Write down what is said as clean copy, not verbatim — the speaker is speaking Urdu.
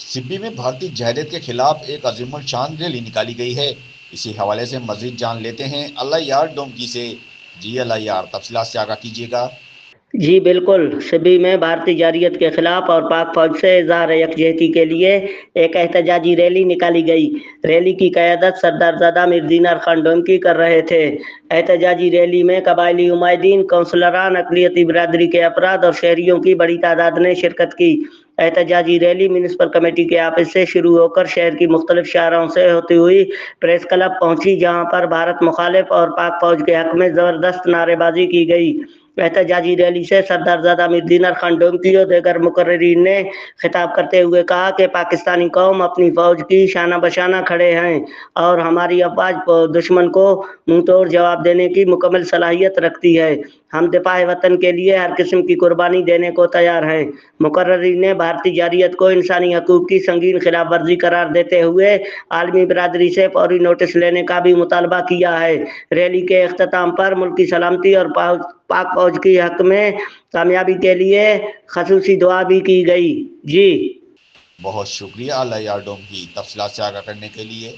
سبی میں بھارتی جہریت کے خلاف ایک عظیم الشان ریلی نکالی گئی ہے۔ اسی حوالے سے مزید جان لیتے ہیں اللہ یار ڈومکی سے۔ جی اللہ یار، تفصیلات سے آگاہ کیجیے گا۔ جی بالکل، سبی میں بھارتی جارحیت کے خلاف اور پاک فوج سے اظہار یکجہتی کے لیے ایک احتجاجی ریلی نکالی گئی۔ ریلی کی قیادت سردار زادہ میر دینار خان ڈومکی کر رہے تھے۔ احتجاجی ریلی میں قبائلی نمائندین، کونسلران، اقلیتی برادری کے افراد اور شہریوں کی بڑی تعداد نے شرکت کی۔ احتجاجی ریلی میونسپل کمیٹی کے آفس سے شروع ہو کر شہر کی مختلف شاہراہوں سے ہوتی ہوئی پریس کلب پہنچی، جہاں پر بھارت مخالف اور پاک فوج کے حق میں زبردست نعرے بازی کی گئی۔ احتجاجی ریلی سے سردار زادہ میر دینار خان ڈومکی اور دیگر مقررین نے خطاب کرتے ہوئے کہا کہ پاکستانی قوم اپنی فوج کی شانہ بشانہ کھڑے ہیں اور ہماری افواج دشمن کو منہ توڑ جواب دینے کی مکمل صلاحیت رکھتی ہے۔ ہم دفاع وطن کے لیے ہر قسم کی قربانی دینے کو تیار ہیں۔ مقررین نے بھارتی جارحیت کو انسانی حقوق کی سنگین خلاف ورزی قرار دیتے ہوئے عالمی برادری سے فوری نوٹس لینے کا بھی مطالبہ کیا ہے۔ ریلی کے اختتام پر ملک کی سلامتی اور پاک فوج کی حق میں کامیابی کے لیے خصوصی دعا بھی کی گئی۔ جی بہت شکریہ اللہ یار ڈومکی، تفصیلات سے آگاہ کرنے کے لیے۔